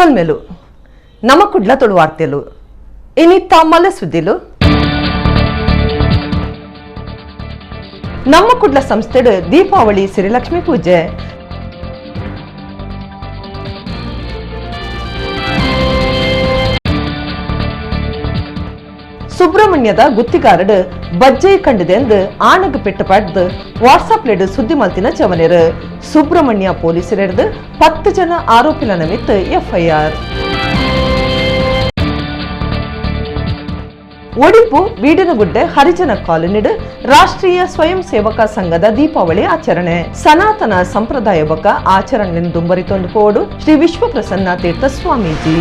ಸೊಲ್ಮೆಲು ನಮ್ಮ ಕುಡ್ಲ ತೊಳು ವಾರ್ತೆಲು ಇನ್ನಿತ್ತ ಮಲ್ಲ ಸುದ್ದಿಲು ನಮ್ಮ ಕುಡ್ಲ ಸಂಸ್ಥೆಡ್ ದೀಪಾವಳಿ ಶ್ರೀಲಕ್ಷ್ಮಿ ಪೂಜೆ ಸುಬ್ರಹ್ಮಣ್ಯದ ಗುತ್ತಿಗಾರಡು ಬಜ್ಜೈ ಕಂಡಿದೆ ಎಂದು ಆಣಗ್ ಪೆಟ್ಟು ಪಡೆದು ವಾಟ್ಸಾಪ್ ಲೆಡ್ ಸುದ್ದಿ ಮಲ್ತಿನ ಚವನೆರು ಸುಬ್ರಹ್ಮಣ್ಯ ಪೊಲೀಸರೆಡ್ದು 10 ಜನ ಆರೋಪಿಲ ನಿಮಿತ್ತ ಎಫ್ಐಆರ್ ಒಡಿಪು ಬೀಡನಗುಡ್ಡೆ ಹರಿಜನ ಕಾಲೋನಿಡ್ ರಾಷ್ಟ್ರೀಯ ಸ್ವಯಂ ಸೇವಕ ಸಂಘದ ದೀಪಾವಳಿ ಆಚರಣೆ ಸನಾತನ ಸಂಪ್ರದಾಯ ಬೊಕ್ಕ ಆಚರಣೆ ದುಂಬರಿತೊಂದು ಪೋಡು ಶ್ರೀ ವಿಶ್ವಪ್ರಸನ್ನ ತೀರ್ಥ ಸ್ವಾಮೀಜಿ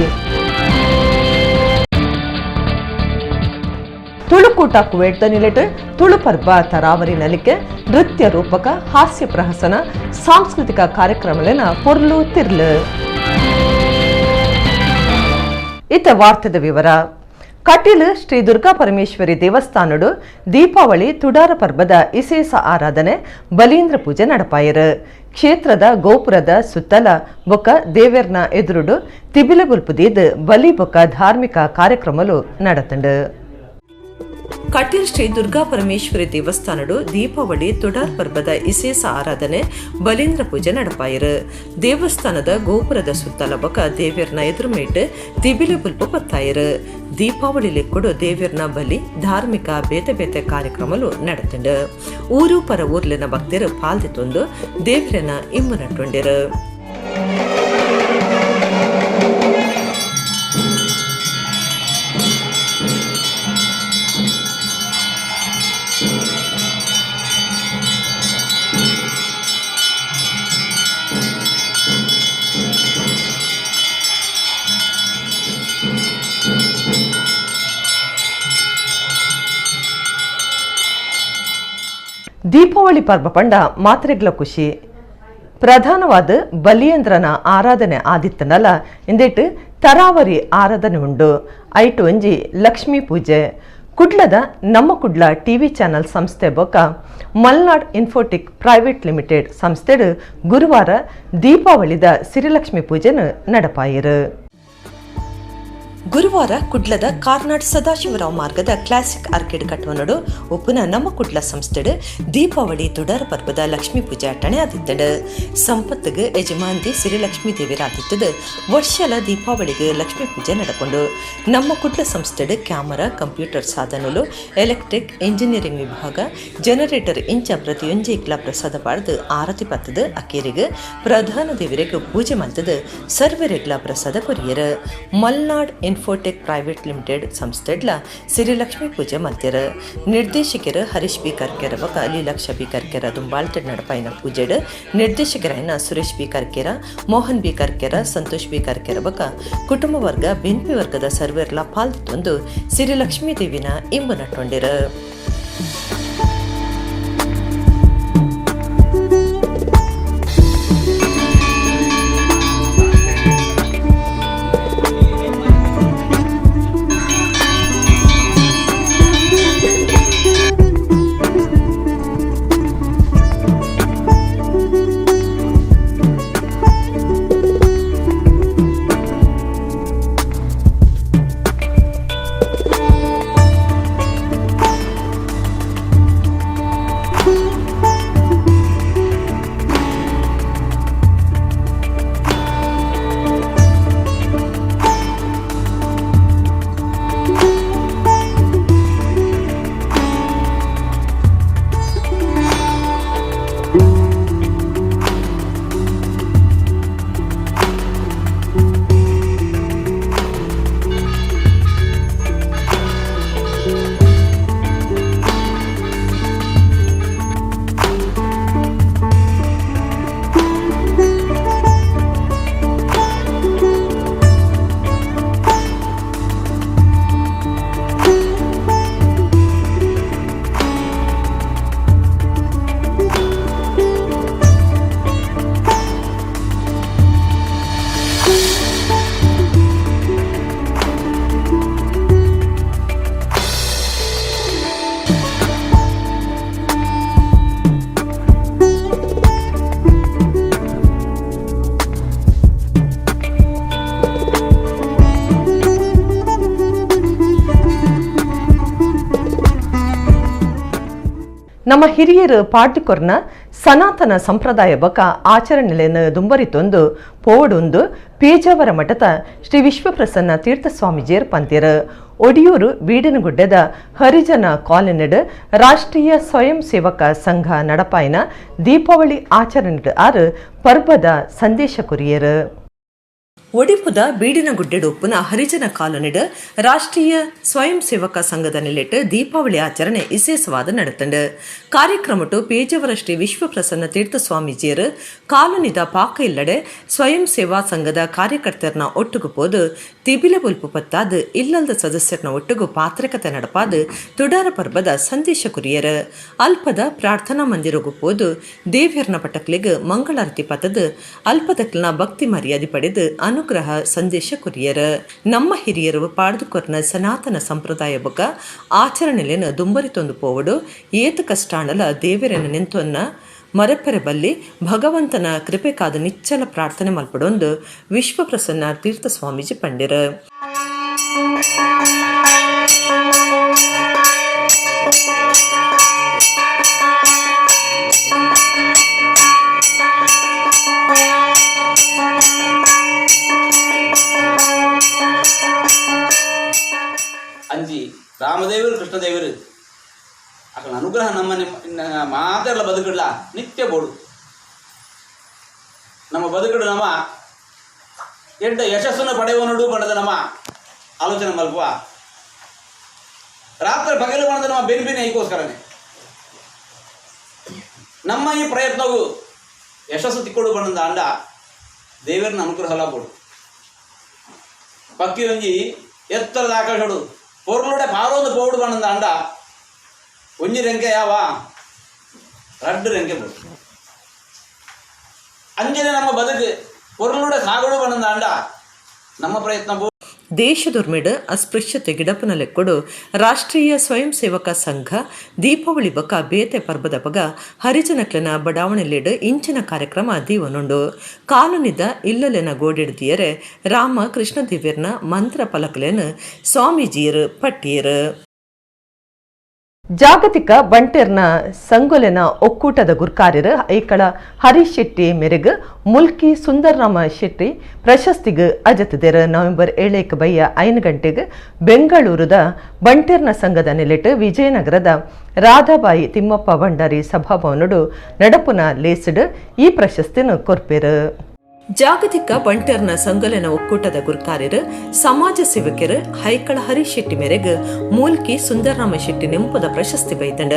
ತುಳುಕೂಟ ಕುವೇಟ್ ನಿಲೆಟ್ ತುಳು ಪರ್ಬ ತರಾವರಿ ನಲಿಕೆ ನೃತ್ಯ ರೂಪಕ ಹಾಸ್ಯ ಪ್ರಹಸನ ಸಾಂಸ್ಕೃತಿಕ ಕಾರ್ಯಕ್ರಮಗಳನ್ನ ಪೊರ್ಲು ತಿರ್ಲು ಇತ ವಾರ್ತೆದ ವಿವರ ಕಟೀಲ್ ಶ್ರೀ ದುರ್ಗಾ ಪರಮೇಶ್ವರಿ ದೇವಸ್ಥಾನಡು ದೀಪಾವಳಿ ತುಡಾರ ಪರ್ಬದ ವಿಶೇಷ ಆರಾಧನೆ ಬಲೀಂದ್ರ ಪೂಜೆ ನಡಪಾಯರು ಕ್ಷೇತ್ರದ ಗೋಪುರದ ಸುತ್ತಲ ಬೊಕ್ಕ ದೇವೇರ್ನ ಎದುರುಡು ತಿಬಿಲಗುಲ್ಪುದೀದ್ ಬಲಿ ಬೊಕ್ಕ ಧಾರ್ಮಿಕ ಕಾರ್ಯಕ್ರಮಲು ನಡತಂಡು ಕಟೀಲ್ ಶ್ರೀ ದುರ್ಗಾ ಪರಮೇಶ್ವರಿ ದೇವಸ್ಥಾನಡು ದೀಪಾವಳಿ ತುಡಾರ್ ಪರ್ಬದ ವಿಶೇಷ ಆರಾಧನೆ ಬಲೀಂದ್ರ ಪೂಜೆ ನಡಪಾಯರು ದೇವಸ್ಥಾನದ ಗೋಪುರದ ಸುತ್ತಲ ಬೊಕ ದೇವ್ಯರ್ನ ಎದುರುಮೇಟ್ ತಿಬಿಲೆ ಬುಲ್ಪು ಪತ್ತಾಯರು ದೀಪಾವಳಿ ಲೆಕ್ಕುಡು ದೇವ್ಯರ್ನ ಬಲಿ ಧಾರ್ಮಿಕ ಬೇತೆ ಬೇತೆ ಕಾರ್ಯಕ್ರಮಲು ನಡತಂಡು ಊರು ಪರ ಊರ್ಲಿನ ಭಕ್ತರು ಪಾಲ್ದಿತ್ತೊಂದು ದೇವ್ಯರನ ಇಮ್ಮು ನಟ್ಟುಂಡಿರು ದೀಪಾವಳಿ ಪರ್ವ ಪಂಡ ಮಾತ್ರೆಗ್ಲ ಖುಷಿ ಪ್ರಧಾನವಾದ ಬಲಿಯಂದ್ರನ ಆರಾಧನೆ ಆದಿತ್ತನಲ್ಲ ಇಂದೇಟ್ ತರಾವರಿ ಆರಾಧನೆ ಉಂಡು ಐಟು ಒಂಜಿ ಲಕ್ಷ್ಮೀ ಪೂಜೆ ಕುಡ್ಲದ ನಮ್ಮ ಕುಡ್ಲ ಟಿವಿ ಚಾನಲ್ ಸಂಸ್ಥೆ ಬೊಕ್ಕ ಮಲ್ನಾಡ್ ಇನ್ಫೋಟಿಕ್ ಪ್ರೈವೇಟ್ ಲಿಮಿಟೆಡ್ ಸಂಸ್ಥೆಡ್ ಗುರುವಾರ ದೀಪಾವಳಿದ ಸಿರಿಲಕ್ಷ್ಮಿ ಪೂಜೆನ ನಡಪಾಯಿರು ಗುರುವಾರ ಕುಡ್ಲದ ಕಾರ್ನಾಡ್ ಸದಾಶಿವರಾವ್ ಮಾರ್ಗದ ಕ್ಲಾಸಿಕ್ ಆರ್ಕಿಡ್ ಕಟ್ವನಡು ಒಪ್ಪುನ ನಮ್ಮ ಕುಡ್ಲ ಸಂಸ್ಥೆಡ್ ದೀಪಾವಳಿ ತುಡಾರ ಪರ್ವದ ಲಕ್ಷ್ಮೀ ಪೂಜೆ ಅಟ್ಟಣೆ ಆದಿತ್ತಡು ಸಂಪತ್ತಿಗೆ ಯಜಮಾನ್ತಿ ಸಿರಿಲಕ್ಷ್ಮೀ ದೇವಿರ ಆದಿತ್ತದು ವರ್ಷಲ ದೀಪಾವಳಿಗೆ ಲಕ್ಷ್ಮೀ ಪೂಜೆ ನಡಕೊಂಡು ನಮ್ಮ ಕುಡ್ಲ ಸಂಸ್ಥೆಡ್ ಕ್ಯಾಮರಾ ಕಂಪ್ಯೂಟರ್ ಸಾಧನಲು ಎಲೆಕ್ಟ್ರಿಕ್ ಇಂಜಿನಿಯರಿಂಗ್ ವಿಭಾಗ ಜನರೇಟರ್ ಇಂಚ ಪ್ರತಿಯೊಂಜೆ ಇಕ್ಲ ಪ್ರಸಾದ ಪಾಡ್ದು ಆರತಿ ಪತ್ತದು ಅಕ್ಕೇರಿಗೆ ಪ್ರಧಾನ ದೇವರಿಗೆ ಪೂಜೆ ಮಲ್ತದು ಸರ್ವರೆಗ್ಲ ಪ್ರಸಾದ ಕೊರಿಯರು ಮಲ್ನಾಡ್ ಇನ್ಫೋಟೆಕ್ ಪ್ರೈವೇಟ್ ಲಿಮಿಟೆಡ್ ಸಂಸ್ಥೆಡ್ಲ ಸಿರಿಲಕ್ಷ್ಮಿ ಪೂಜೆ ಮಲ್ತಿರು ನಿರ್ದೇಶಕರು ಹರೀಶ್ ಬಿ ಕರ್ಕೆರ ಬಕ ಲೀಲಾಕ್ಷ ಬಿ ಕರ್ಕೆರ ದುಂಬಾಳ್ತೆ ನಡಪಾಯಿನ ಪೂಜೆಡ್ ನಿರ್ದೇಶಕರಾಯಿನ Suresh B Karkera Mohan B Karkera Santosh B Karkera ಬಕ ಕುಟುಂಬ ವರ್ಗ ಬೆನ್ಪಿ ವರ್ಗದ ಸರ್ವೆರ್ಲ ಪಾಲ್ತೊಂದು ಸಿರಿಲಕ್ಷ್ಮೀ ದೇವಿನ ಇಂಬು ನಟ್ಟೊಂಡಿರು ನಮ್ಮ ಹಿರಿಯರು ಪಾಡ್ಕೊರ್ನ ಸನಾತನ ಸಂಪ್ರದಾಯ ಬಕ ಆಚರಣೆಯನ್ನು ದುಂಬರಿತೊಂದು ಪೋವಡೊಂದು ಪೇಜಾವರ ಮಠದ ಶ್ರೀ ವಿಶ್ವಪ್ರಸನ್ನ ತೀರ್ಥಸ್ವಾಮೀಜಿಯರ್ ಪಂತಿರು ಒಡಿಯೂರು ಬೀಡಿನಗುಡ್ಡದ ಹರಿಜನ ಕಾಲೋನಿಡ್ ರಾಷ್ಟ್ರೀಯ ಸ್ವಯಂ ಸೇವಕ ಸಂಘ ನಡಪಾಯಿನ ದೀಪಾವಳಿ ಆಚರಣೆ ಆರು ಪರ್ಬದ ಸಂದೇಶ ಕುರಿಯರು ಒಡಿಪುದ ಬೀಡಿನಗುಡ್ಡೆಡು ಉಪ್ಪುನ ಹರಿಜನ ಕಾಲೋನಿಡ್ ರಾಷ್ಟ್ರೀಯ ಸ್ವಯಂ ಸೇವಕ ಸಂಘದ ನೆಲೆಟ್ಟು ದೀಪಾವಳಿ ಆಚರಣೆ ವಿಶೇಷವಾದ ನಡೆತಂಡು ಕಾರ್ಯಕ್ರಮಟು ಪೇಜಾವರ ಶ್ರೀ ವಿಶ್ವಪ್ರಸನ್ನ ತೀರ್ಥ ಸ್ವಾಮೀಜಿಯರು ಕಾಲೋನಿದ ಪಾಕ ಇಲ್ಲಡೆ ಸ್ವಯಂ ಸೇವಾ ಸಂಘದ ಕಾರ್ಯಕರ್ತರನ್ನ ಒಟ್ಟುಗು ಪೋದು ತಿಬಿಲ ಬುಲ್ಪು ಪತ್ತಾದು ಇಲ್ಲದ ಸದಸ್ಯರನ್ನ ಒಟ್ಟುಗು ಪಾತ್ರಕತೆ ನಡಪಾದು ತುಡಾರ ಪರ್ಬದ ಸಂದೇಶ ಕುರಿಯರು ಅಲ್ಪದ ಪ್ರಾರ್ಥನಾ ಮಂದಿರಗು ಪೋದು ದೇವ್ಯರ್ನ ಪಟಕ್ಲಿಗೆ ಮಂಗಳಾರತಿ ಪತದು ಅಲ್ಪದಕ್ಲನ ಭಕ್ತಿ ಮರ್ಯಾದೆ ಪಡೆದು ಅನುಗ್ರಹ ಸಂದೇಶ ಕುರಿಯರು ನಮ್ಮ ಹಿರಿಯರು ಪಾಡ್ದುಕೊರ್ನ ಸನಾತನ ಸಂಪ್ರದಾಯ ಬೊಕ ಆಚರಣೆಲೇನು ದುಂಬರಿತೊಂದು ಪೋವಡು ಏತು ಕಷ್ಟಾಣಲ ದೇವರನ್ನು ನಿಂತೊನ್ನ ಮರೆಪೆರೆ ಬಲ್ಲಿ ಭಗವಂತನ ಕೃಪೆಕಾದ ನಿಚ್ಚಲ ಪ್ರಾರ್ಥನೆ ಮಲ್ಪಡೊಂದು ವಿಶ್ವಪ್ರಸನ್ನ ತೀರ್ಥ ಸ್ವಾಮೀಜಿ ಪಂಡಿರು ಅಂಜಿ ರಾಮದೇವರು ಕೃಷ್ಣದೇವರು ಅಕಲ ಅನುಗ್ರಹ ನಮ್ಮ ಮಾತೆಲ್ಲ ಬದುಕಲ್ಲ ನಿತ್ಯ ಬೋಡು ನಮ್ಮ ಬದುಕಡು ನಮ್ಮ ಎಡ್ಡ ಯಶಸ್ಸನ್ನು ಪಡೆಯುವನುಡು ಪಡೆದ ನಮ್ಮ ಆಲೋಚನೆ ಮಲ್ಪುವ ರಾತ್ರಿ ಪಗಲು ಪಡೆದ ನಮ್ಮ ಬೆನ್ಬಿನ ಈಗೋಸ್ಕರನೇ ನಮ್ಮ ಈ ಪ್ರಯತ್ನವು ಯಶಸ್ಸು ತಿಕ್ಕೊಡು ಪಡೆದ ಅಂಡ ದೇವರನ್ನ ಅನುಗ್ರಹ ಎಲ್ಲ ಬೋಡು ಪಕ್ಕಿ ಒಂಜಿ ಎತ್ತರದ ಆಕಾಶಡು பொருளோட பாரோந்து போடு பண்ண ஆண்டா ஒஞ்சி ரெங்கையாவா ரெண்டு ரெங்கை போடு ಅಂಜನೆ ನಮ್ಮ ಬದುಕು பொருளோட ಸಾಗಡು பண்ண ಆಂಡಾ ನಮ್ಮ ಪ್ರಯತ್ನ ದೇಶದೊರ್ಮೆಡ್ ಅಸ್ಪೃಶ್ಯತೆ ಗಿಡಪನಲೆಕ್ಕೊಡು ರಾಷ್ಟ್ರೀಯ ಸ್ವಯಂ ಸೇವಕ ಸಂಘ ದೀಪಾವಳಿ ಬಕ ಬೇತೆ ಪರ್ಬದ ಬಗ ಹರಿಜನಕ್ಲನ ಬಡಾವಣೆಲೆಡ್ ಇಂಚಿನ ಕಾರ್ಯಕ್ರಮ ದೀವನುಂಡು ಕಾಲೋನಿದ ಇಲ್ಲಲೆನ ಗೋಡೆಡ್ದಿಯರೆ ರಾಮ ಕೃಷ್ಣ ದಿವ್ಯರ್ನ ಮಂತ್ರ ಫಲಕಲೆನ್ ಸ್ವಾಮೀಜಿಯರು ಪಟ್ಟಿಯರು ಜಾಗತಿಕ ಬಂಟೆರ್ನ ಸಂಗೊಲೆನ ಒಕ್ಕೂಟದ ಗುರ್ಕಾರ್ಯರು ಐಕಳ ಹರೀಶ್ ಶೆಟ್ಟಿ ಮೆರೆಗ್ ಮುಲ್ಕಿ ಸುಂದರರಾಮ ಶೆಟ್ಟಿ ಪ್ರಶಸ್ತಿಗೆ ಅಜತಿದರು ನವೆಂಬರ್ 7 ಬಯ್ಯ 5 ಗಂಟೆಗೆ ಬೆಂಗಳೂರದ ಬಂಟೆರ್ನ ಸಂಘದ ನೆಲೆಟ್ ವಿಜಯನಗರದ ರಾಧಾಬಾಯಿ ತಿಮ್ಮಪ್ಪ ಭಂಡಾರಿ ಸಭಾಭವನಡು ನಡಪುನ ಲೇಸಿಡ್ ಈ ಪ್ರಶಸ್ತಿನ ಕೊರ್ಪೆರು ಜಾಗತಿಕ ಬಂಟೆರ್ನ ಸಂಗಲನ ಒಕ್ಕೂಟದ ಗುರ್ಕಾರ್ಯರು ಸಮಾಜ ಸೇವಕರು ಹೈಕಳ ಹರೀಶ್ ಶೆಟ್ಟಿ ಮೇರೆಗೆ ಮೂಲ್ಕಿ ಸುಂದರರಾಮ ಶೆಟ್ಟಿ ನೆಂಪದ ಪ್ರಶಸ್ತಿ ಬೈತಂಡ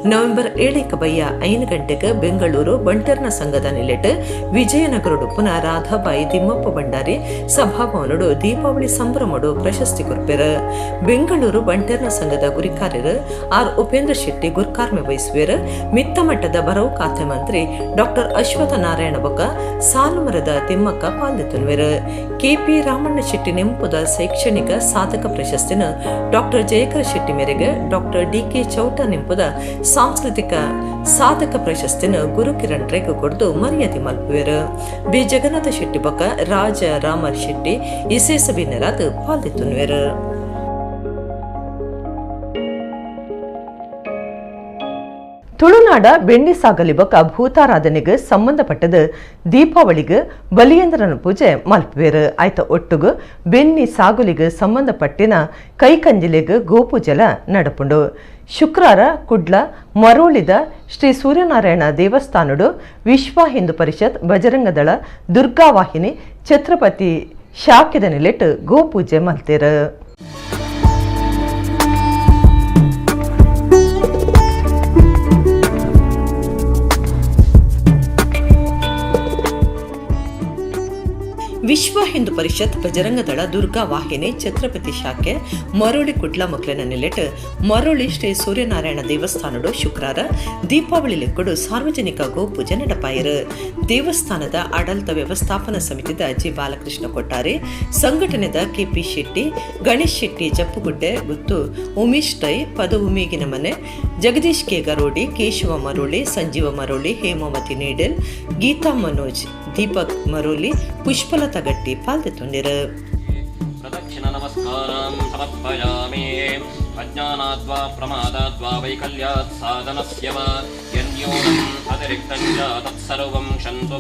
ನವೆಂಬರ್ 7 ಬಯ್ಯ 5 ಗಂಟೆಗೆ ಬೆಂಗಳೂರು ಬಂಟೆರ್ನ ಸಂಘದ ನೆಲೆಟ್ ವಿಜಯನಗರಡು ಪುನಃ ರಾಧಾಬಾಯಿ ತಿಮ್ಮಪ್ಪ ಭಂಡಾರಿ ಸಭಾಭವನಡು ದೀಪಾವಳಿ ಸಂಭ್ರಮಡು ಪ್ರಶಸ್ತಿ ಕೊರ್ಪೆರು ಬೆಂಗಳೂರು ಬಂಟೆರ್ನ ಸಂಘದ ಗುರಿಕಾರ್ಯರು ಆರ್ ಉಪೇಂದ್ರ ಶೆಟ್ಟಿ ಗುರ್ಕಾರ್ಮೆ ವಹಿಸುವರು ಮಿತ್ತ ಮಟ್ಟದ ಬರವು ಖಾತೆ ಮಂತ್ರಿ ಡಾಕ್ಟರ್ ಅಶ್ವಥ ನಾರಾಯಣ ಬೊಕ್ಕ ಸಾಲುಮರದ ತಿಮ್ಮಕ್ಕ ಪಾಲ್ದೆತುನ್ವೆರು ಕೆಪಿ ರಾಮಣ್ಣ ಶೆಟ್ಟಿ ನೆಂಪುದ ಶೈಕ್ಷಣಿಕ ಸಾಧಕ ಪ್ರಶಸ್ತಿನ ಡಾಕ್ಟರ್ ಜಯಕರ ಶೆಟ್ಟಿ ಮೇರೆಗೆ ಡಾಕ್ಟರ್ ಡಿಕೆ ಚೌಟ ನೆಂಪುದ ಸಾಂಸ್ಕೃತಿಕ ಸಾಧಕ ಪ್ರಶಸ್ತಿನ ಗುರು ಕಿರಣ್ ರೇಖ ಕೊಡ್ದು ಮರ್ಯಾದೆ ಮಲ್ಪುವೆರು ಬಿ ಜಗನ್ನಾಥ ಶೆಟ್ಟಿ ಬೊಕ್ಕ ರಾಜ ರಾಮರ್ ಶೆಟ್ಟಿ ಇಸೇ ಸಭಿನರಾದ ಪಾಲ್ದೆತುನ್ವೆರು ತುಳುನಾಡ ಬೆಣ್ಣಿ ಸಾಗಲಿ ಬೊಕ ಭೂತಾರಾಧನೆಗೆ ಸಂಬಂಧಪಟ್ಟದ ದೀಪಾವಳಿಗೆ ಬಲಿಯಂದ್ರನ ಪೂಜೆ ಮಲ್ಪುವೆರು ಆಯ್ತ ಒಟ್ಟುಗು ಬೆಣ್ಣಿ ಸಾಗುಲಿಗೆ ಸಂಬಂಧಪಟ್ಟಿನ ಕೈಕಂಜಿಲೆಗೆ ಗೋಪೂಜೆಲ ನಡಪುಂಡು ಶುಕ್ರವಾರ ಕುಡ್ಲ ಮರೋಳಿದ ಶ್ರೀ ಸೂರ್ಯನಾರಾಯಣ ದೇವಸ್ಥಾನಡು ವಿಶ್ವ ಹಿಂದೂ ಪರಿಷತ್ ಬಜರಂಗದಳ ದುರ್ಗಾವಾಹಿನಿ ಛತ್ರಪತಿ ಶಾಖೆದ ನೆಲೆಟ್ ಗೋಪೂಜೆ ಮಲ್ತೇರು ವಿಶ್ವ ಹಿಂದೂ ಪರಿಷತ್ ಬಜರಂಗದಳ ದುರ್ಗಾ ವಾಹಿನಿ ಛತ್ರಪತಿ ಶಾಖೆ ಮರೋಳಿ ಕುಡ್ಲ ಮಕ್ಲನ ನೆಲೆಟ್ ಮರೋಳಿ ಶ್ರೀ ಸೂರ್ಯನಾರಾಯಣ ದೇವಸ್ಥಾನಡು ಶುಕ್ರವಾರ ದೀಪಾವಳಿ ಲೆಕ್ಕಡು ಸಾರ್ವಜನಿಕ ಗೋಪೂಜೆ ನಡಪಾಯಿರು ದೇವಸ್ಥಾನದ ಆಡಳಿತ ವ್ಯವಸ್ಥಾಪನಾ ಸಮಿತಿದ ಜಿ ಬಾಲಕೃಷ್ಣ ಕೊಟ್ಟಾರೆ ಸಂಘಟನೆದ ಕೆಪಿ ಶೆಟ್ಟಿ ಗಣೇಶ್ ಶೆಟ್ಟಿ ಜಪ್ಪುಗುಡ್ಡೆ ಗುತ್ತು ಉಮೇಶ್ ಟೈ ಪದ ಉಮೇಗಿನ ಮನೆ ಜಗದೀಶ್ ಕೆ ಗರೋಡಿ ಕೇಶವ ಮರೋಳಿ ಸಂಜೀವ ಮರೋಳಿ ಹೇಮಾವತಿ ನೀಡಲ್ ಗೀತಾ ಮನೋಜ್ ದೀಪಕ್ ಮರೋಲಿ ಪುಷ್ಪಲತಾ ಗಟ್ಟಿ ಪಾಲ್ದೆತುಂಡಿರು प्रदक्षिणनमस्कारान् समर्पयामि। अज्ञानाद्वा प्रमादाद्वा वैकल्यात् साधनस्य वा यन्न्यूनम् अतिरिक्तं च तत्सर्वं क्षन्तु।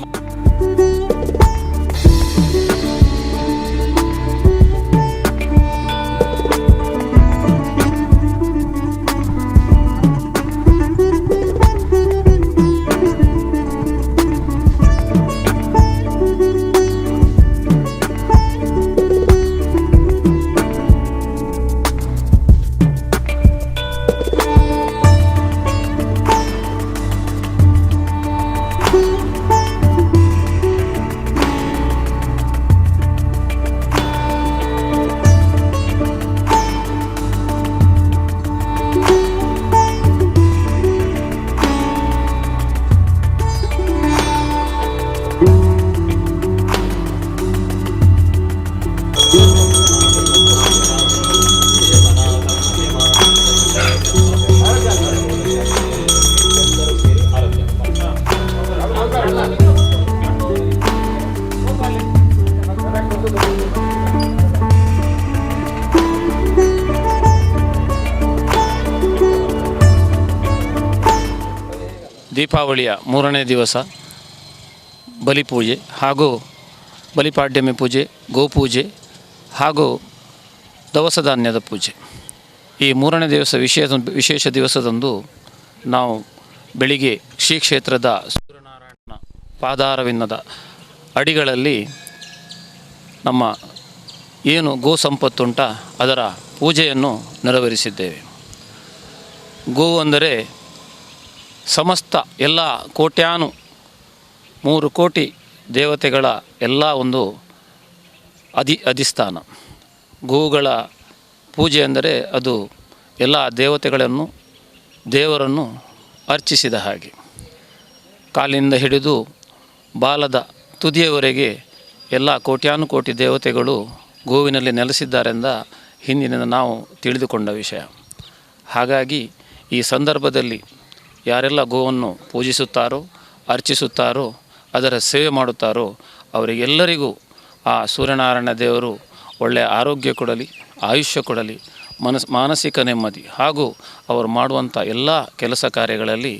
ದೀಪಾವಳಿಯ ಮೂರನೇ ದಿವಸ ಬಲಿಪೂಜೆ ಹಾಗೂ ಬಲಿಪಾಡ್ಯಮಿ ಪೂಜೆ, ಗೋಪೂಜೆ ಹಾಗೂ ದವಸ ಧಾನ್ಯದ ಪೂಜೆ. ಈ ಮೂರನೇ ದಿವಸ ವಿಶೇಷ ದಿವಸದಂದು ನಾವು ಬೆಳಿಗ್ಗೆ ಶ್ರೀ ಕ್ಷೇತ್ರದ ಸೂರ್ಯನಾರಾಯಣನ ಪಾದಾರವಿಂದದ ಅಡಿಗಳಲ್ಲಿ ನಮ್ಮ ಏನು ಗೋ ಸಂಪತ್ತುಂಟ ಅದರ ಪೂಜೆಯನ್ನು ನೆರವೇರಿಸಿದ್ದೇವೆ. ಗೋವು ಅಂದರೆ ಸಮಸ್ತ ಎಲ್ಲ ಕೋಟ್ಯಾನು 3 ಕೋಟಿ ದೇವತೆಗಳ ಎಲ್ಲ ಒಂದು ಅಧಿಷ್ಠಾನ. ಗೋವುಗಳ ಪೂಜೆ ಅಂದರೆ ಅದು ಎಲ್ಲ ದೇವರನ್ನು ಅರ್ಚಿಸಿದ ಹಾಗೆ. ಕಾಲಿನಿಂದ ಹಿಡಿದು ಬಾಲದ ತುದಿಯವರೆಗೆ ಎಲ್ಲ ಕೋಟ್ಯಾನುಕೋಟಿ ದೇವತೆಗಳು ಗೋವಿನಲ್ಲಿ ನೆಲೆಸಿದ್ದಾರೆಂದ ಹಿಂದಿನಿಂದ ನಾವು ತಿಳಿದುಕೊಂಡ ವಿಷಯ. ಹಾಗಾಗಿ ಈ ಸಂದರ್ಭದಲ್ಲಿ ಯಾರೆಲ್ಲ ಗೋವನ್ನು ಪೂಜಿಸುತ್ತಾರೋ, ಅರ್ಚಿಸುತ್ತಾರೋ, ಅದರ ಸೇವೆ ಮಾಡುತ್ತಾರೋ ಅವರಿಗೆಲ್ಲರಿಗೂ ಆ ಸೂರ್ಯನಾರಾಯಣ ದೇವರು ಒಳ್ಳೆಯ ಆರೋಗ್ಯ ಕೊಡಲಿ, ಆಯುಷ್ಯ ಕೊಡಲಿ, ಮಾನಸಿಕ ನೆಮ್ಮದಿ ಹಾಗೂ ಅವರು ಮಾಡುವಂಥ ಎಲ್ಲ ಕೆಲಸ ಕಾರ್ಯಗಳಲ್ಲಿ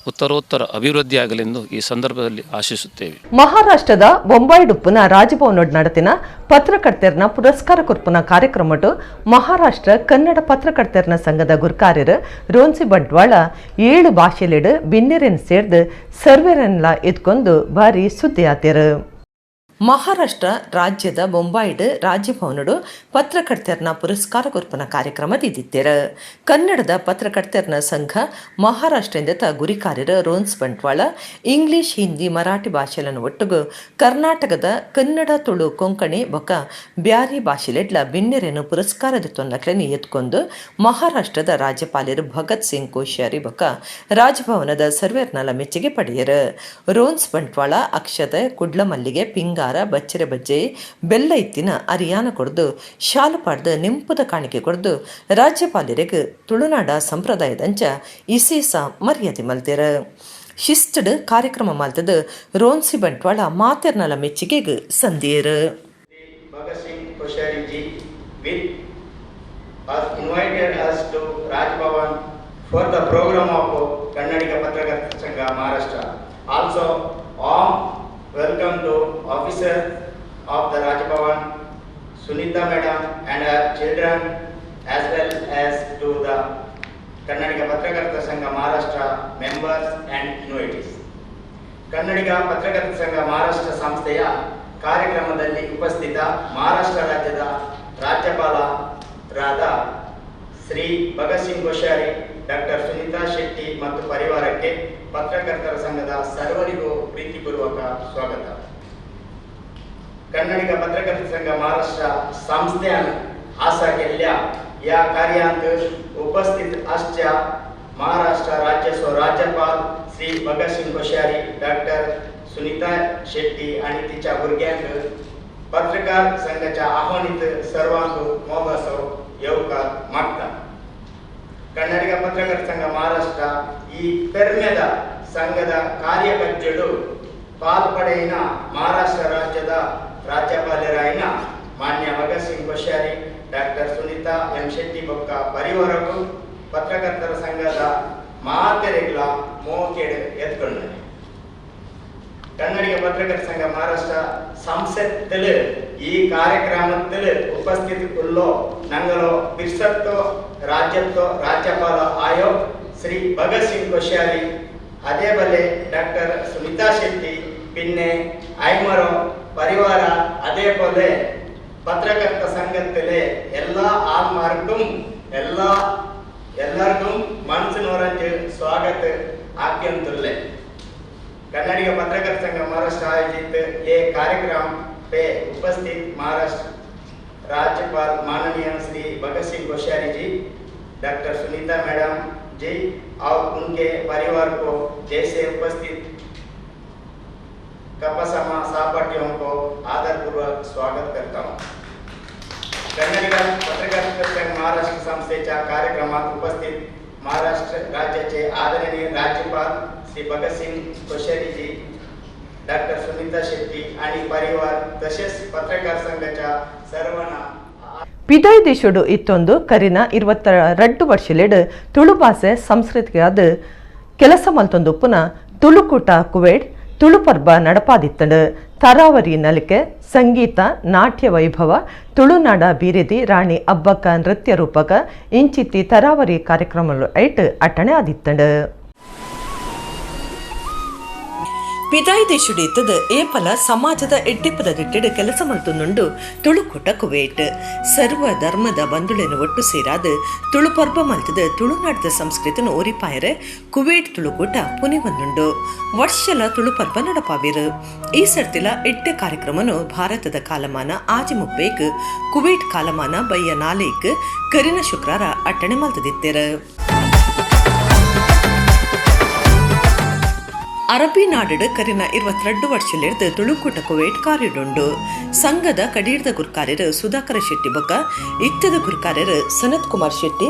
ಉತ್ತರೋತ್ತರ ಅಭಿವೃದ್ಧಿಯಾಗಲೆಂದು ಈ ಸಂದರ್ಭದಲ್ಲಿ ಆಶಿಸುತ್ತೇವೆ. ಮಹಾರಾಷ್ಟ್ರದ ಬೊಂಬಾಯಿಡುಪ್ಪುನ ರಾಜಭವನೋಡ್ ನಡತಿನ ಪತ್ರಕರ್ತೆರ್ನ ಪುರಸ್ಕಾರ ಕೊರ್ಪುನ ಕಾರ್ಯಕ್ರಮಟು ಮಹಾರಾಷ್ಟ್ರ ಕನ್ನಡ ಪತ್ರಕರ್ತೆರ್ನ ಸಂಘದ ಗುರ್ಕಾರ್ಯರು ರೋನ್ಸಿ ಬಂಟ್ವಾಳ 7 ಭಾಷೆಲೆಡು ಬಿನ್ನೆರೆನ್ ಸೇರ್ದು ಸರ್ವೆರೆನ್ಲ ಎತ್ಕೊಂಡು ಭಾರಿ ಸುದ್ದಿ ಆತೇರು. ಮಹಾರಾಷ್ಟ್ರ ರಾಜ್ಯದ ಬೊಂಬಾಯಿಡ್ ರಾಜಭವನಡು ಪತ್ರಕರ್ತೆರ್ನ ಪುರಸ್ಕಾರ ಕೊರ್ಪನ ಕಾರ್ಯಕ್ರಮ ದಿದ್ದಿತ್ತೇರು. ಕನ್ನಡದ ಪತ್ರಕರ್ತೆರ್ನ ಸಂಘ ಮಹಾರಾಷ್ಟ್ರದಿಂದ ಗುರಿಕಾರ್ಯರು ರೋನ್ಸ್ ಬಂಟ್ವಾಳ ಇಂಗ್ಲಿಷ್, ಹಿಂದಿ, ಮರಾಠಿ ಭಾಷೆలను ಒಟ್ಟುಗು ಕರ್ನಾಟಕದ ಕನ್ನಡ, ತುಳು, ಕೊಂಕಣಿ ಬೊಕ ಬ್ಯಾರಿ ಭಾಷೆಲೆಡ್ಲ ಬಿನ್ನೆರೆನು ಪುರಸ್ಕಾರದ ತೊನ್ನಕ್ಲೆನಿ ಎತ್ಕೊಂಡು ಮಹಾರಾಷ್ಟ್ರದ ರಾಜ್ಯಪಾಲರು ಭಗತ್ ಸಿಂಗ್ ಕೋಶ್ಯಾರಿ ಬೊಕ ರಾಜಭವನದ ಸರ್ವೇರ್ನಲ ಮೆಚ್ಚುಗೆ ಪಡೆಯರು. ರೋನ್ಸ್ ಬಂಟ್ವಾಳ ಅಕ್ಷತೆ, ಕುಡ್ಲ ಮಲ್ಲಿಗೆ, ಪಿಂಗಾರ, ಬಚ್ಚರೆ ಬಜ್ಜೆ, ಬೆಲ್ಲ ಇತ್ತಿನ ಅರಿಯಾನ ಕೊಡ್ದು ಶಾಲು ಪಾಡ್ದು ನೆಂಪುದ ಕಾಣಿಕೆ ಕೊಡ್ದು ರಾಜ್ಯಪಾಲರಿಗೆ ತುಳುನಾಡ ಸಂಪ್ರದಾಯದಂಚ ಇಸೀಸ ಮರ್ಯಾದೆ ಮಲ್ತೇರು. ಶಿಸ್ತಡ್ ಕಾರ್ಯಕ್ರಮ ಮಲ್ತದ ರೋನ್ಸಿ ಬಂಟ್ವಾಳ ಮಾತೆರ್ನಲ ಮೆಚ್ಚುಗೆಗೆ ಸಂದಿಯರು. Bhagat Singh Koshari ji has invited us to Raj Bhavan for the program of Kannadiga Patrakarta Sangha Maharashtra. Also, welcome to officers of the Raj Bhavan, Sunita Madam and her children, as well as to the Kannadiga Patrakarta Sangha Maharashtra members and innovators. Kannadiga Patrakarta Sangha Maharashtra ಸಂಸ್ಥೆಯ ಕಾರ್ಯಕ್ರಮದಲ್ಲಿ ಉಪಸ್ಥಿತ ಮಹಾರಾಷ್ಟ್ರ ರಾಜ್ಯದ ರಾಜ್ಯಪಾಲರಾದ Shri Bhagat Singh Koshyari, doctor Sunita Shetty ಮತ್ತು ಪರಿವಾರಕ್ಕೆ ಪತ್ರಕರ್ತರ ಸಂಘದ ಸರ್ವರಿಗೂ ಪ್ರೀತಿಪೂರ್ವಕ ಸ್ವಾಗತ. कन्नडिग पत्रकर्ते संघ महाराष्ट्र संस्थेन आशा केल्ल्या या कार्यांत उपस्थित आसच्या महाराष्ट्र राज्याचो राज्यपाल श्री भगत सिंग कोश्यारी, डॉक्टर सुनीता शेट्टी आणि तिच्या भुरग्यांक पत्रकार संघाच्या आव्हानीत सर्वांक मोगासो येवकार मागता. कन्नडिग पत्रकर्ते संघ महाराष्ट्र ಈ ಪೆರ್ಮೆದ ಸಂಘದ ಕಾರ್ಯಕರ್ತೆಗಳು ಪಾಲ್ಪಡೆಯಿನ ಮಹಾರಾಷ್ಟ್ರ ರಾಜ್ಯದ ರಾಜ್ಯಪಾಲರಾಯಿನ ಮಾನ್ಯ ಭಗತ್ ಸಿಂಗ್ ಕೊಶ್ಯಾರಿ, ಡಾಕ್ಟರ್ ಸುನೀತಾ ಎಂ ಶೆಟ್ಟಿ ಬೊಕ್ಕ ಪರಿವಾರಕ್ಕೂ ಪತ್ರಕರ್ತರ ಸಂಘದ ಮಾತೆರೆಗಳ ಮೋಕೆಡೆ ಎತ್ಕೊಂಡರು. ಕನ್ನಡಿಗ ಪತ್ರಕರ್ತರ ಸಂಘ ಮಹಾರಾಷ್ಟ್ರ ಸಂಸತ್ತಿൽ ഈ ಕಾರ್ಯಕ್ರಮത്തിൽ ಉಪಸ್ಥಿತಿಯುಳ್ಳೋ ನಂಗಲೋ ಬಿರ್ಸತ್ತೋ ರಾಜ್ಯತ್ತೋ ರಾಜ್ಯಪಾಲ ಆಯೋ ശ്രീ ഭഗത് സിംഗ് കൊശ്യാരി, അതേപോലെ ഡോക്ടർ സുനിത ഷെട്ടി, പിന്നെ ഐമറോ പരിവാര, അതേപോലെ പത്രകർത്ത സംഘത്തിലെ എല്ലാ ആത്മാർക്കും എല്ലാവർക്കും മനസ്സിനോറഞ്ച് സ്വാഗत ആക്കിയंतुल्ले. कन्नडिग पत्रकार संघ महाराष्ट्र आयोजित ये कार्यक्रम पे उपस्थित महाराष्ट्र राज्यपाल माननीय श्री भगत सिंह कोश्यारी जी, डॉक्टर सुनीता मैडम जी और उनके परिवार को जैसे उपस्थित कपसमा सहपाठियों को आदरपूर्वक स्वागत करता हूँ. कन्नडिग पत्रकार संघ महाराष्ट्र संस्थेच्या कार्यक्रमात उपस्थित महाराष्ट्र राज्याचे आदरणीय राज्यपाल श्री भगत सिंग कोश्यारी जी, डॉक्टर सुनीता शेट्टी आणि परिवार तसेच पत्रकार संघाच्या सर्वांना ಪಿದಾಯಿ ದೇಶಡು ಇತ್ತೊಂದು ಕರಿನ 22 ವರ್ಷಲೇಡು ತುಳು ಭಾಷೆ ಸಂಸ್ಕೃತಿಗಾದ ಕೆಲಸ ಮಲ್ತೊಂದು ಪುನಃ ತುಳುಕೂಟ ಕುವೇಡ್ ತುಳು ಪರ್ಬ ನಡಪಾದಿತ್ತಂಡು. ತರಾವರಿ ನಲಿಕೆ ಸಂಗೀತ ನಾಟ್ಯ ವೈಭವ ತುಳುನಾಡ ಬೀರೆದಿ ರಾಣಿ ಅಬ್ಬಕ್ಕ ನೃತ್ಯ ರೂಪಕ ಇಂಚಿತ್ತಿ ತರಾವರಿ ಕಾರ್ಯಕ್ರಮಗಳು ಐಟ್ ಅಟ್ಟಣೆ ಆದಿತ್ತಂಡು. ಪಿದಾಯಿ ದೇಶುಡಿತದ ಏಪಲ ಸಮಾಜದ ಎಡ್ಡೆಪದದಿಟ್ಟೆಡು ಕೆಲಸ ಮಲ್ತುಂಡು ತುಳುಕೂಟ ಕುವೇಟ್ ಸರ್ವ ಧರ್ಮದ ಬಂಧುಳೆನು ಒಟ್ಟು ಸೇರಾದ ತುಳು ಪರ್ಬ ಮಲ್ತದ ತುಳುನಾಡದ ಸಂಸ್ಕೃತಿನ ಓರಿಪಾಯರೆ ಕುವೇಟ್ ತುಳುಕೂಟ ಪುನೆ ಬಂದುಂಡು ವರ್ಷಲ ತುಳು ಪರ್ಬ ನಡಪಾವಿರು. ಈ ಸರ್ತಿಲ ಎಡ್ಡೆ ಕಾರ್ಯಕ್ರಮನು ಭಾರತದ ಕಾಲಮಾನ ಆಜಿ ಮುಪ್ಪೇಕ್ ಕುವೇಟ್ ಕಾಲಮಾನ ಬಯ್ಯ ನಾಲೇಕ್ ಕರಿನ ಶುಕ್ರಾರ ಅಟ್ಟಣೆ ಮಲ್ತದಿತ್ತೆರು. ಅರಬ್ಬಿ ನಾಡು ಕರಿನ 22 ವರ್ಷಲಿರ್ದು ತುಳುಕೂಟ ಕುವೇಟ್ ಕಾರ್ಯಡುಂಡು. ಸಂಘದ ಕಡೀರ್ದ ಗುರ್ಕಾರ್ಯರು ಸುಧಾಕರ ಶೆಟ್ಟಿ ಬೊಕ್ಕ ಇತ್ತದ ಗುರ್ಕಾರ್ಯರು ಸನತ್ ಕುಮಾರ್ ಶೆಟ್ಟಿ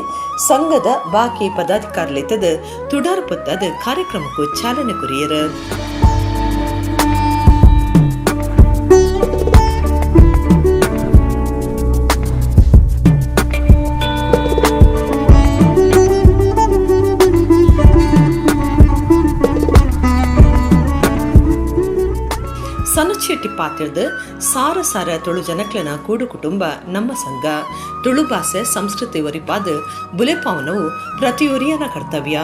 ಸಂಘದ ಬಾಕಿ ಪದಾಧಿಕಾರಿಲಿತ್ತದ ತುಡಾರ್ ಪುತ್ತದ ಕಾರ್ಯಕ್ರಮಕ್ಕೂ ಚಾಲನೆ ಕೊರಿಯರು. ಸನತ್ ಶೆಟ್ಟಿ ಪಾತ್ರದ ಸಾರ ಸಾರ ತುಳು ಜನಕ್ಲನ ಕೂಡು ಕುಟುಂಬ ನಮ್ಮ ಸಂಘ. ತುಳು ಭಾಷೆ ಸಂಸ್ಕೃತಿ ಒರಿಪಾದ ಬುಲೆಪಾವನವು ಪ್ರತಿಯೊರಿಯನ ಕರ್ತವ್ಯ.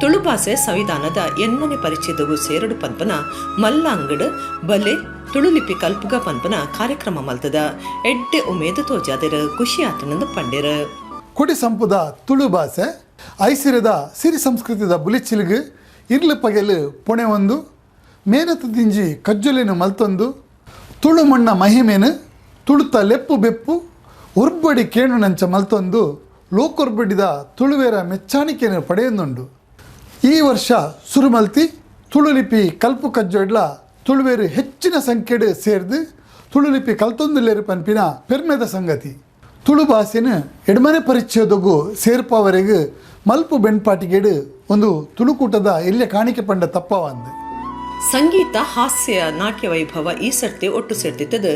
ತುಳು ಭಾಷೆ ಸಂವಿಧಾನದ 8ನೇ ಪರಿಚ್ಛೇದವು ಸೇರಡು ಪಂಪನ ಮಲ್ಲ ಅಂಗಡ್ ಬಲೆ ತುಳು ಲಿಪಿ ಕಲ್ಪುಗ ಪಂಪನ ಕಾರ್ಯಕ್ರಮ ಮಲ್ತದ ಎಡ್ಡೆ ಉಮೇದು ತೋಜಾದರ ಖುಷಿ ಆತನಂದು ಪಂಡೆರ. ಕೊಡಿ ಸಂಪುದ ತುಳು ಭಾಷೆ ಐಸಿರದ ಸಿರಿ ಸಂಸ್ಕೃತಿದ ಬುಲಿಚಿಲ್ಗು ಇರ್ಲು ಪಗೆಲು ಪುಣೆ ಒಂದು ಮೇನತು ತಿಂಜಿ ಕಜ್ಜುಲಿನ ಮಲ್ತೊಂದು ತುಳು ಮಣ್ಣ ಮಹಿಮೆನು ತುಳುತ ಲೆಪ್ಪು ಬೆಪ್ಪು ಉರ್ಬಡಿ ಕೇಣು ನಂಚ ಮಲ್ತೊಂದು ಲೋಕೊರ್ಬಡಿದ ತುಳುವೇರ ಮೆಚ್ಚಾಣಿಕೆಯನ್ನು ಪಡೆಯೊಂದುಂಡು. ಈ ವರ್ಷ ಸುರುಮಲ್ತಿ ತುಳುಲಿಪಿ ಕಲ್ಪು ಕಜ್ಜೊಡ್ಲ ತುಳುವೇರು ಹೆಚ್ಚಿನ ಸಂಖ್ಯೆಡು ಸೇರ್ದು ತುಳುಲಿಪಿ ಕಲ್ತೊಂದುಲ್ಲೇರು ಪನ್ಪಿನ ಪೆರ್ಮೆದ ಸಂಗತಿ. ತುಳು ಭಾಷೆನ ಎಡಮನೆ ಪರಿಚಯದೊಗು ಸೇರ್ಪವರೆಗೂ ಮಲ್ಪು ಬೆಣ್ಪಾಟಿಗೆಡು ಒಂದು ತುಳುಕೂಟದ ಎಲ್ಲೆ ಕಾಣಿಕೆ ಪಂಡ ತಪ್ಪವಂದು. ಸಂಗೀತ ಹಾಸ್ಯ ನಾಟ್ಯ ವೈಭವ ಈ ಸರ್ತಿ ಒಟ್ಟು ಸೇರ್ತಿತ್ತದ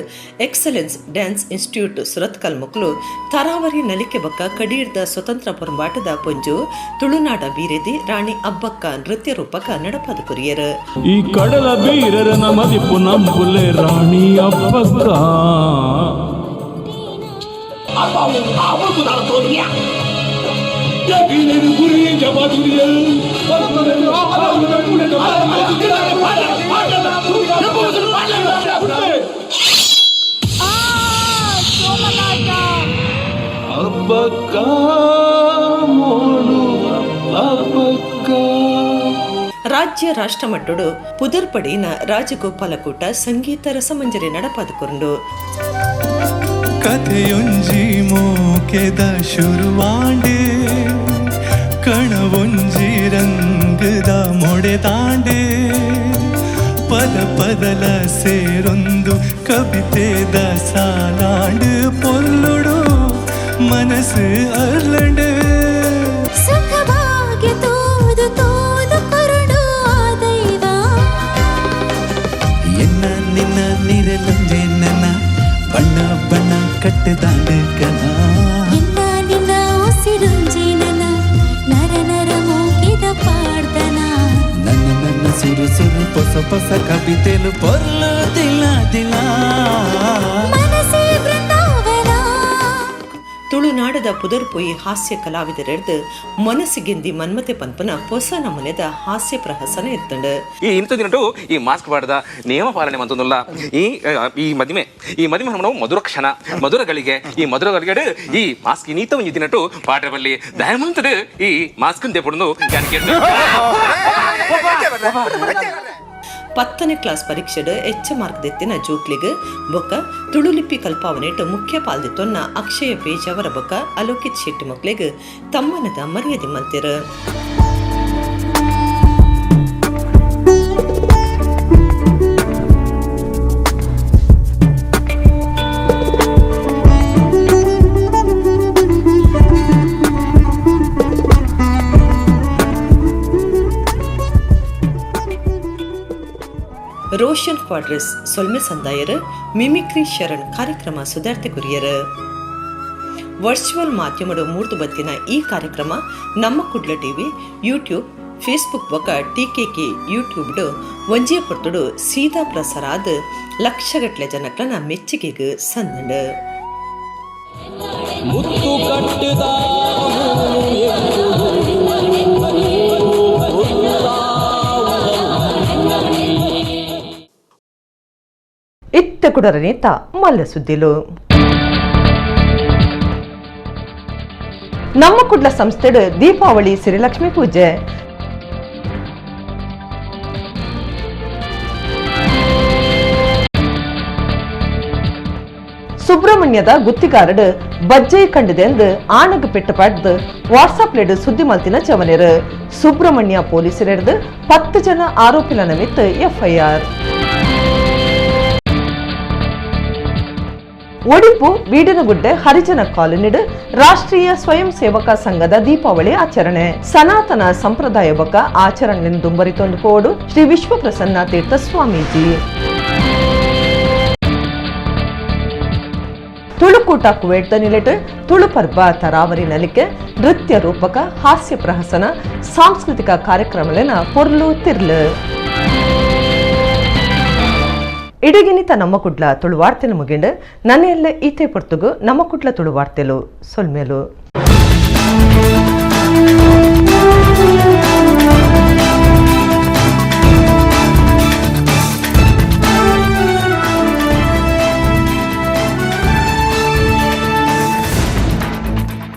ಎಕ್ಸಲೆನ್ಸ್ ಡ್ಯಾನ್ಸ್ ಇನ್ಸ್ಟಿಟ್ಯೂಟ್ ಸುರತ್ಕಲ್ ಮಕ್ಕಳು ತರಾವರಿ ನಲಿಕೆ ಬಕ್ಕ ಕಡೀರ್ದ ಸ್ವತಂತ್ರ ಪೊಂಬಾಟದ ಪೊಂಜು ತುಳುನಾಡ ಬೀರೆದಿ ರಾಣಿ ಅಬ್ಬಕ್ಕ ನೃತ್ಯ ರೂಪಕ ನಡಪಾದ ಕೊರಿಯರು. ಈ ಕಡಲ ಬೀರರ ಮದಿಪು ನಂಬುಲೆ ರಾಣಿ ಅಬ್ಬಕ್ಕ ಗುರಿ ಜಬಾದುರಿಯ ಅಬ್ಬಕ್ಕ ಮೋಡು ಅಬ್ಬಕ್ಕ. ರಾಜ್ಯ ರಾಷ್ಟ್ರಮಟ್ಟಡು ಪುದರ್ಪಡಿನ ರಾಜಗೋಪಾಲಕೂಟ ಸಂಗೀತ ರಸಮಂಜರಿ ನಡಪಾದುಕೊಂಡು ಕಥೆಯೊಂಜಿ ಮೋಕೆದ ಶುರುವಾಂಡೆ ಕಣವೊಂಜಿ ರಂಗದ ಮೊಡೆದಾಂಡೆ ಪದ ಪದಲ ಸೇರೊಂದು ಕವಿತೆದ ಸಾಲಾಂಡು ಪೊಲ್ಲುಡು ಮನಸ್ಸು ಅರ್ಲಂಡು ಸುಖಭಾಗ್ಯ ತೋದು ತೋದು ಕರುಡು ದೈವ ಎನ್ನ ನಿನ್ನ ನಿರಲಂಜೆ ನನ್ನ ಬಣ್ಣ ಬಣ್ಣ ನಿನ್ನ ಕಟ್ಟದಾಂಡಕನ ನಿನ್ನ ಉಸಿರುಂಜಿನನ ನರ ನರ ಮೂಗಿದ ಪಾಡ್ದನ ನನ್ನ ಸುರು ಸುರು ಹೊಸ ಕವಿತೆಲು ಪೊರ್ಲು ದಿಲ ದಿಲ ಮನಸೇ ಬೃಂದಾವನ. ತುಳುನಾಡದ ಪುದರ್ಪೊಯಿ ಹಾಸ್ಯ ಕಲಾವಿದರೆಡ್ದು ಮನಸ್ಸಿಗೆಂದಿ ಮನ್ಮತೆ ಪನ್ಪನ ಹೊಸ ನಮೂನೆದ ಹಾಸ್ಯ ಪ್ರಹಸನ ಎತ್ತಂಡು ಈ ಇಂಥ ದಿನಟು ಈ ಮಾಸ್ಕ್ ಪಾಡ್ದ ನಿಯಮ ಪಾಲನೆ ಮಂತೊಂದುಲ್ಲ ಈ ಮದಿಮೆ ನಾವು ಮಧುರ ಕ್ಷಣ ಮಧುರಗಳಿಗೆ ಈ ಮಧುರಗಳಿಗೆ ಈ ಮಾಸ್ಕ್ ಇನ್ನೀತ ಒಂಜಿ ದಿನಟು ಪಾಡ್ರಬಲ್ಲಿ ದಯಮಂತದ ಈ ಮಾಸ್ಕ್ ದೆಪುಡ್ನು ಪತ್ತನೇ ಕ್ಲಾಸ್ ಪರೀಕ್ಷೆಡ್ ಹೆಚ್ಚ ಮಾರ್ಕ್ ದೆತ್ತಿನ ಜೋಕ್ಲಿಗ್ ಬೊಕ್ಕ ತುಳುಲಿಪಿ ಕಲ್ಪಾವನೆಟ್ ಮುಖ್ಯ ಪಾಲ್ದಿತ್ತೊನ್ನ ಅಕ್ಷಯ ಪೇಜ್ ಅವರ ಬೊಕ್ಕ ಅಲೋಕಿತ್ ಶೆಟ್ಟಿ ಮಕ್ಳಿಗ್ ತಮ್ಮನದ ಮರ್ಯಾದೆ ಮಂತಿರು. ರೋಷನ್ ಕ್ವಾಡ್ರಸ್ ಸೊಲ್ಮೆ ಸಂದಾಯರ್ ಮಿಮಿಕ್ರಿ ಶರಣ್ ಕಾರ್ಯಕ್ರಮ ಸುಧಾರ್ತೆ ಕುರಿಯರ್ ವರ್ಚುವಲ್ ಮಾಧ್ಯಮದ ಮೂರ್ತು ಬತ್ತಿನ ಈ ಕಾರ್ಯಕ್ರಮ ನಮ್ಮ ಕುಡ್ಲ ಟಿವಿ ಯೂಟ್ಯೂಬ್ ಫೇಸ್ಬುಕ್ ಬೊಕ ಟಿಕೆಕೆ ಯೂಟ್ಯೂಬ್ಡು ಒಂಜಿಯ ಪೊರ್ತುಡು ಸೀದಾ ಪ್ರಸಾರ ಆದ ಲಕ್ಷಗಟ್ಲೆ ಜನಕ್ಲನ ಮೆಚ್ಚುಗೆಗೆ ಸಂದಂಡು. ಇತ್ತ ಕುಡರ ನೇತ ಮಲ್ಲ ಸುದ್ದಿಲು ನಮ್ಮ ಕುಡ್ಲ ಸಂಸ್ಥೆಡ್ ದೀಪಾವಳಿ ಶ್ರೀಲಕ್ಷ್ಮಿ ಪೂಜೆ ಸುಬ್ರಹ್ಮಣ್ಯದ ಗುತ್ತಿಗಾರಡ್ ಬಜ್ಜೈ ಕಂಡದೆಂದು ಆಣಗ್ ಪೆಟ್ಟು ಪಡ್ದು ವಾಟ್ಸಾಪ್ಲೆಡ್ ಸುದ್ದಿ ಮಲ್ತಿನ ಚವನೆರು ಸುಬ್ರಹ್ಮಣ್ಯ ಪೊಲೀಸರೆಡ್ದು 10 ಜನ ಆರೋಪಿಲ ನಮಿತ್ ಎಫ್ಐಆರ್. ಒಡಿಪು ಬೀಡನಗುಡ್ಡೆ ಹರಿಜನ ಕಾಲೋನಿಡ್ ರಾಷ್ಟ್ರೀಯ ಸ್ವಯಂ ಸೇವಕ ಸಂಘದ ದೀಪಾವಳಿ ಆಚರಣೆ ಸನಾತನ ಸಂಪ್ರದಾಯ ಬೊಕ ಆಚರಣೆ ದುಂಬರಿತೊಂದು ಪೋಡು ಶ್ರೀ ವಿಶ್ವಪ್ರಸನ್ನ ತೀರ್ಥ ಸ್ವಾಮೀಜಿ. ತುಳುಕೂಟ ಕುವೇಟ್ ನಿಲೆಟ್ ತುಳು ಪರ್ಬ ತರಾವರಿ ನಲಿಕೆ ನೃತ್ಯ ರೂಪಕ ಹಾಸ್ಯ ಪ್ರಹಸನ ಸಾಂಸ್ಕೃತಿಕ ಕಾರ್ಯಕ್ರಮಲೆನ ಪೊರ್ಲು ತಿರ್ಲು ಇಡಗಿನಿತ ನಮ್ಮ ಕುಡ್ಲ ತುಳು ವಾರ್ತೆಲು ಮುಗಿಂಡು ನನ್ನೆಲ್ಲ ಈತೆ ಪೊರ್ತುಗು ನಮ್ಮ ಕುಡ್ಲ ತುಳು ವಾರ್ತೆಲು ಸೊಲ್ಮೇಲು.